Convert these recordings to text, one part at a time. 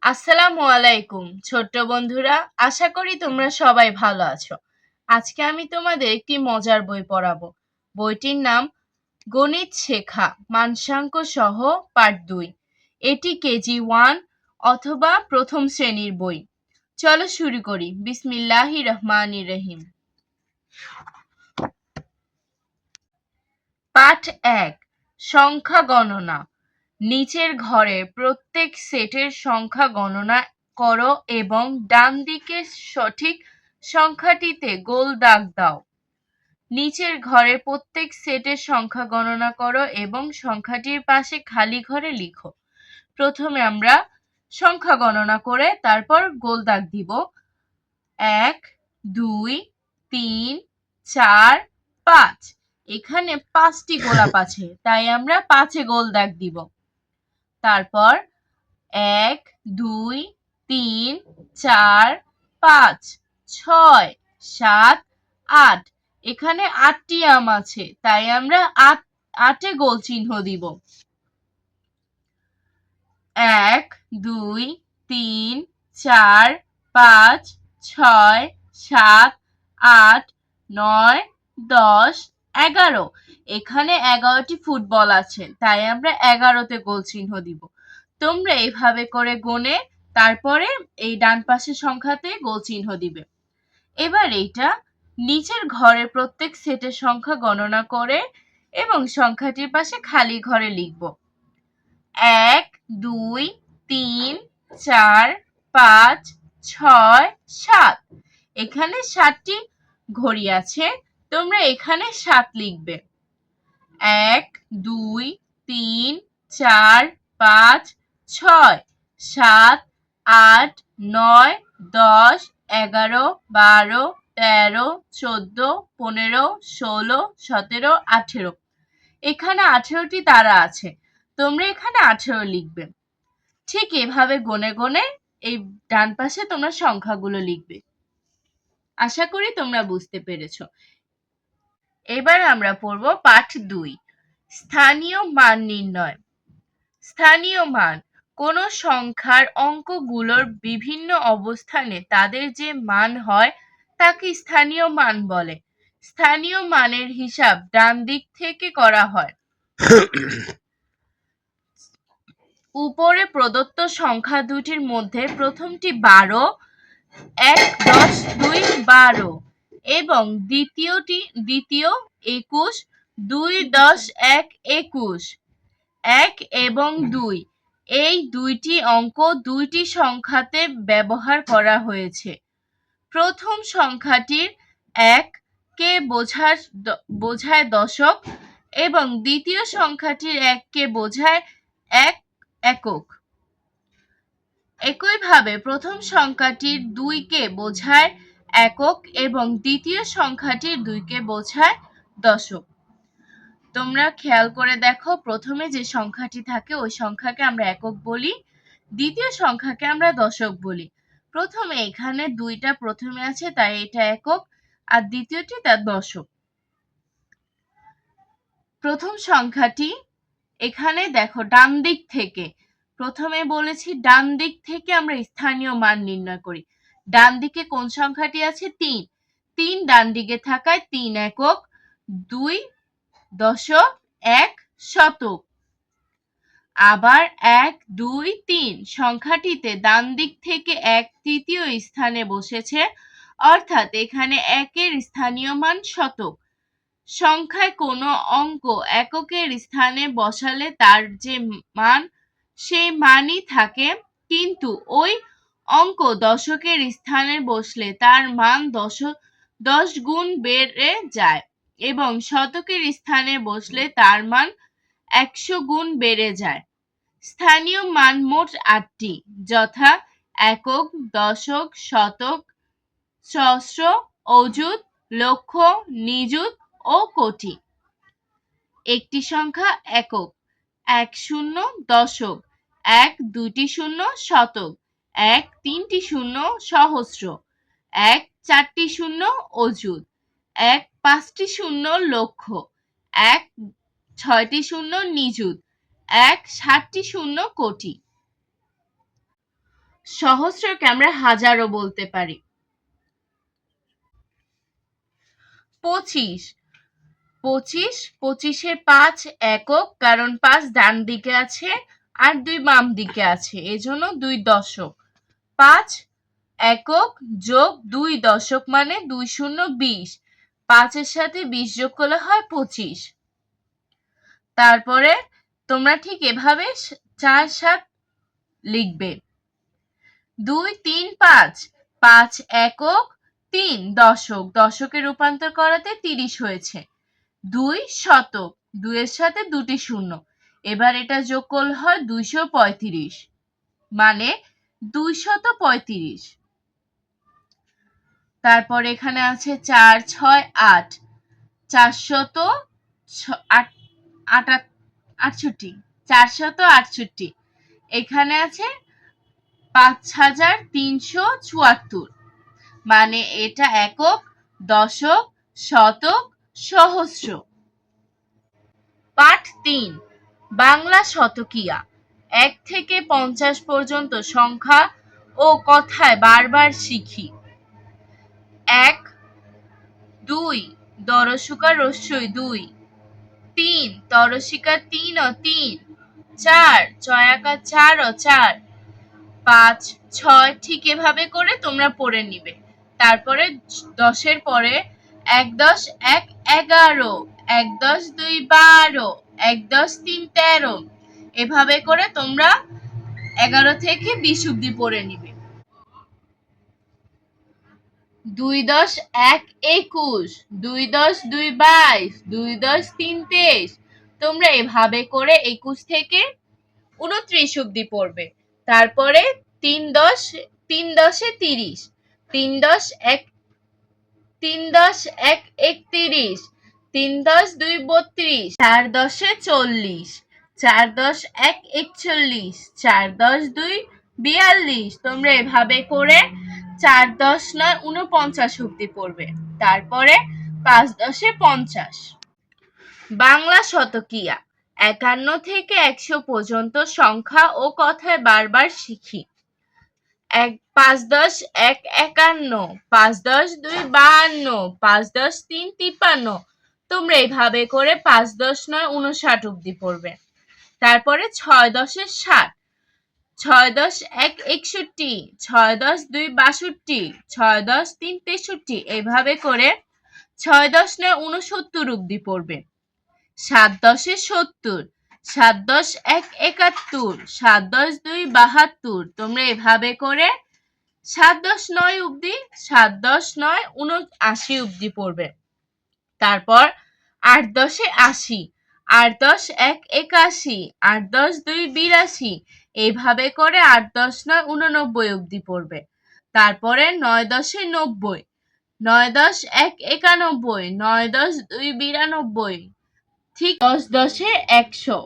আসসালামু আলাইকুম ছোট্ট বন্ধুরা, আশা করি তোমরা সবাই ভালো আছো। আজকে আমি তোমাদের একটি মজার বই পড়াবো। বইটির নাম গণিত শেখা মানসাঙ্ক সহ পার্ট 2। এটি কেজি 1 অথবা প্রথম শ্রেণীর বই। চলো শুরু করি। বিসমিল্লাহির রহমানির রহিম। পাঠ 1, সংখ্যা গণনা। নিচের ঘরের প্রত্যেক সেটের সংখ্যা গণনা করো এবং ডান দিকের সঠিক সংখ্যাটিতে গোল দাগ দাও। নিচের ঘরের প্রত্যেক সেটের সংখ্যা গণনা করো এবং সংখ্যাটির পাশে খালি ঘরে লিখো। প্রথমে আমরা সংখ্যা গণনা করে তারপর গোল দাগ দিব। 1, 2, 3, 4, 5। এখানে 5টি গোলাপ আছে, তাই আমরা 5-এ গোল দাগ দিব। তারপর 1, 2, 3, 4, 5, 6, 7, 8। এখানে 8টি আম আছে, তাই আমরা 8-এ গোল চিহ্ন দিব। 1, 2, 3, 4, 5, 6, 7, 8, 9, 10, 11। এখানে 11টি ফুটবল আছে, তাই আমরা 11-তে গোল চিহ্ন দিব। তোমরা এইভাবে করে গুনে তারপরে এই ডান পাশের সংখ্যাতে গোল চিহ্ন দিবে। এবার এইটা নিচের ঘরের প্রত্যেক সেটের সংখ্যা গণনা করে এবং সংখ্যাটির পাশে খালি ঘরে লিখব। 1, 2, 3, 4, 5, 6, 7। এখানে 7টি ঘড়ি আছে, তোমরা এখানে 7 লিখবে। 1, 2, 3, 4, 5, 6, 7, 8, 9, 10, 11, 12, 13, 14, 15, 16, 17, 18। এখানে 18টি তারা আছে, তোমরা এখানে 18 লিখবে। ঠিক এভাবে গনে গনে এই ডান পাশে তোমরা সংখ্যাগুলো লিখবে। আশা করি তোমরা বুঝতে পেরেছো। এবার আমরা পড়ব পাঠ 2, স্থানীয় মান নির্ণয়। স্থানীয় মান কোনো সংখ্যার অঙ্কগুলোর বিভিন্ন অবস্থানে তাদের যে মান হয় তাকে স্থানীয় মান বলে। স্থানীয় মানের হিসাব ডান দিক থেকে করা হয়। উপরে প্রদত্ত সংখ্যা দুটির মধ্যে প্রথমটি 12, 1, 10, 2, 12 এবং দ্বিতীয় 21, 2, 10, 1, 21। 1 এবং 2 এই দুইটি অঙ্ক দুইটি সংখ্যাতে ব্যবহার করা হয়েছে। প্রথম সংখ্যাটির 1 কে বোঝায় দশক এবং দ্বিতীয় সংখ্যাটির 1 কে বোঝায় একক। একইভাবে প্রথম সংখ্যাটির 2 কে বোঝায় একক এবং দ্বিতীয় সংখ্যাটির 2 কে বোঝায় দশক। তোমরা খেয়াল করে দেখো, প্রথমে যে সংখ্যাটি থাকে ওই সংখ্যাকে আমরা একক বলি, দ্বিতীয় সংখ্যাকে আমরা দশক বলি। প্রথমে এখানে 2টা প্রথমে আছে, তাই এটা একক, আর দ্বিতীয়টি তার দশক। প্রথম সংখ্যাটি এখানে দেখো ডান দিক থেকে, প্রথমে বলেছি ডান দিক থেকে আমরা স্থানীয় মান নির্ণয় করি। ডান দিকে কোন সংখ্যাটি আছে? 3। 3 ডান দিকে থাকায় 3 একক, 2 দশক, 1 শতক। আবার 1, 2, 3 সংখ্যাটিতে ডান দিক থেকে 1 তৃতীয় স্থানে বসেছে, অর্থাৎ এখানে 1-এর স্থানীয় মান শতক। সংখ্যায় কোনো অঙ্ক এককের স্থানে বসালে তার যে মান সেই মানই থাকে, কিন্তু ওই অঙ্ক দশকের স্থানে বসলে তার মান 10 গুণ বেড়ে যায় এবং শতকের স্থানে বসলে তার মান 100 গুণ বেড়ে যায়। স্থানীয় মান মোট 8টি, যথা একক, দশক, শতক, সহস্র, অযুত, লক্ষ, নিযুত ও কোটি। একটি সংখ্যা একক, 1 0 দশক, 1 2টি শূন্য শতক, 1 3টি শূন্য সহস্র, 1 4টি শূন্য অযুত, 1 5টি শূন্য লক্ষ, 1 6টি শূন্য নিযুত, 1 7টি শূন্য কোটি। সহস্রকে আমরা হাজারও বলতে পারি। 25, 25 5 একক, কারণ 5 ডান দিকে আছে আর 2 বাম দিকে আছে, এজন্য 2 দশক। 5 একক যোগ 2 দশক মানে 2 শূন্য 20, 5 এর সাথে 20 যোগ করলে হয় 25। তারপরে তোমরা ঠিক এভাবে 4 7 লিখবে। 2 3 5, 5 একক, 3 দশক, দশকে রূপান্তর করাতে 30 হয়েছে। 2 শতক, 2 এর সাথে 2টি শূন্য, এবার এটা যোগ করলে হয় 235, মানে 235। তারপর এখানে আছে 4 6 8, 468, 468। এখানে আছে 5374, মানে এটা একক, দশক, শতক, সহস্র। পাঠ 3, বাংলা শতকিয়া। 1 থেকে 50 পর্যন্ত সংখ্যা ও কথায় বারবার শিখি। 1 2 দরশুকার রস্যই 2, 3 তরসিকার 3 ও 3, 4 চয়াকার 4 ও 4, 5 6। ঠিক এভাবে করে তোমরা পড়ে নিবে। তারপরে 10-এর পরে 1 10 1 11, 1 10 2 12, 1 10 3 13, এভাবে করে তোমরা 11 থেকে 20 অব্দি পড়ে নিবে। 2 10 1 21, 2 10 2 22, 2 10 3 23। তোমরা এভাবে করে 21 থেকে 29 অব্দি পড়বে। তারপরে 3 10 3 10 30, 3 10 1 3 10 1 31, 3 10 2 32, 4 10 40, 4 10 1 41, 4 10 2 42। তোমরা এভাবে করে 4 10 9 49 অব্দি পড়বে। তারপরে 5 10 50। বাংলা শতকিয়া। 51 থেকে 100 পর্যন্ত সংখ্যা ও কথায় বারবার শিখি। 5 10 1 51, 5 10 2 52, 5 10 3 53। তোমরা এইভাবে করে 5 10 9 59 অব্দি পড়বে। তারপরে 6 10 60, 6 10 1 61, 6 10 2 62, 6 10 3 63। এইভাবে করে 6 10 9 69 অব্দি পড়বে। 7 10 70, 7 10 1 71, 7 10 2 72। তোমরা এভাবে করে 7 10 9 অব্দি, 7 10 9 79 অব্দি পড়বে। তারপর 8 10 80, 8 10 1 81, 8 10 2 82। এইভাবে করে 8 10 9 89 অব্দি পড়বে। তারপরে 9 10 90, 9 10 1 91, 9 10 2 92। ঠিক 10 10 100।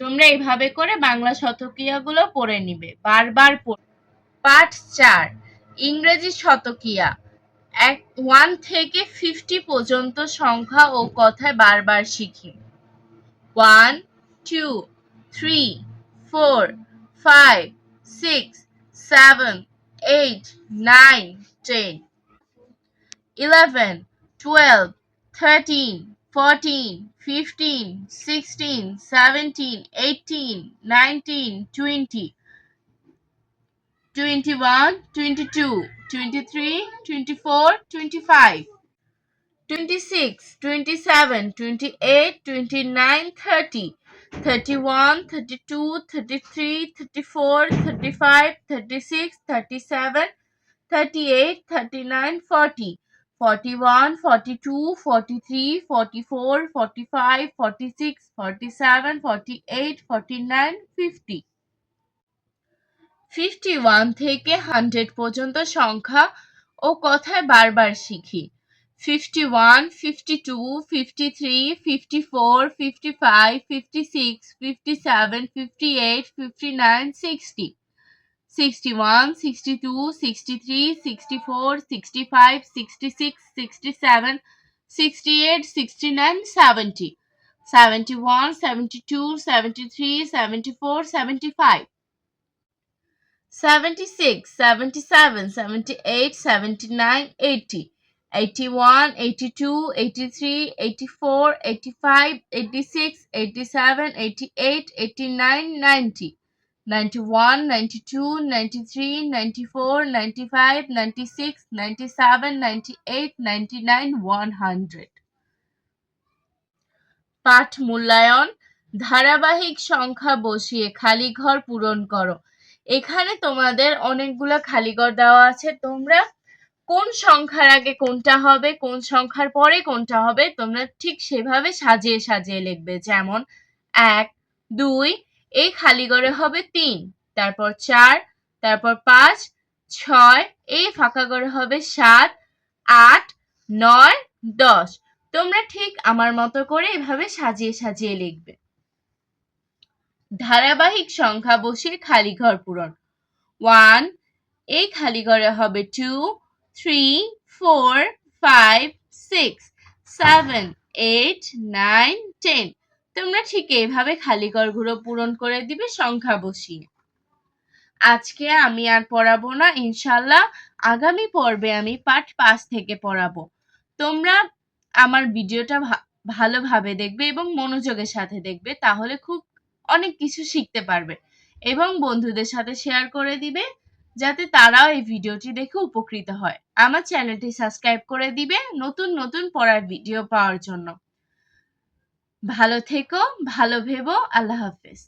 তোমরা এইভাবে করে বাংলা শতকিয়াগুলো পড়ে নিবে, বারবার পড়বে। পাঠ 4, ইংরেজি শতকিয়া। 1 থেকে 50 পর্যন্ত সংখ্যা ও কথায় বারবার শিখি। 1 2 3 4 5 6 7 8 9 10, 11 12 13 14 15 16 17 18 19 20, 21 22 23 24 25, 26 27 28 29 30, 31 32 33 34 35 36 37 38 39 40, 41 42 43 44 45 46 47 48 49 50। 51 থেকে 100 পর্যন্ত সংখ্যা ও কথায় বারবার শিখি। 51 52 53 54 55 56 57 58 59 60, 61 62 63 64 65 66 67 68 69 70, 71 72 73 74 75, 76, 77, 78, 79, 80, 81, 82, 83, 84, 85, 86, 87, 88, 89, 90, 91, 92, 93, 94, 95, 96, 97, 98, 99, 100. পাঠ মূল্যায়ন। ধারাবাহিক সংখ্যা বসিয়ে খালি ঘর পূরণ করো। এখানে তোমাদের অনেকগুলো খালি ঘর দেওয়া আছে, তোমরা কোন সংখ্যার আগে কোনটা হবে, কোন সংখ্যার পরে কোনটা হবে, তোমরা ঠিক সেভাবে সাজিয়ে সাজিয়ে লিখবে। যেমন 1, 2, এই খালি ঘরে হবে 3, তারপর 4, তারপর 5, 6, এই ফাঁকা ঘরে হবে 7, 8, 9, 10। তোমরা ঠিক আমার মতো করে এভাবে সাজিয়ে সাজিয়ে লিখবে। ধারাবাহিক সংখ্যা বসিয়ে খালি ঘর পূরণ। 1, এই খালি ঘরে হবে 2, 3, 4, 5, 6, 7, 8, 9, 10। তোমরা ঠিক এইভাবে খালি ঘরগুলো পূরণ করে দিবে সংখ্যা বসিয়ে। আজকে আমি আর পড়াবো না, ইনশাল্লাহ আগামী পর্বে আমি পাঠ 5 থেকে পড়াবো। তোমরা আমার ভিডিওটা ভালোভাবে দেখবে এবং মনোযোগের সাথে দেখবে, তাহলে খুব অনেক কিছু শিখতে পারবে এবং বন্ধুদের সাথে শেয়ার করে দিবে যাতে তারাও এই ভিডিওটি দেখে উপকৃত হয়। আমার চ্যানেলটি সাবস্ক্রাইব করে দিবে নতুন নতুন পড়ার ভিডিও পাওয়ার জন্য। ভালো থেকো, ভালো ভেবো। আল্লাহ হাফেজ।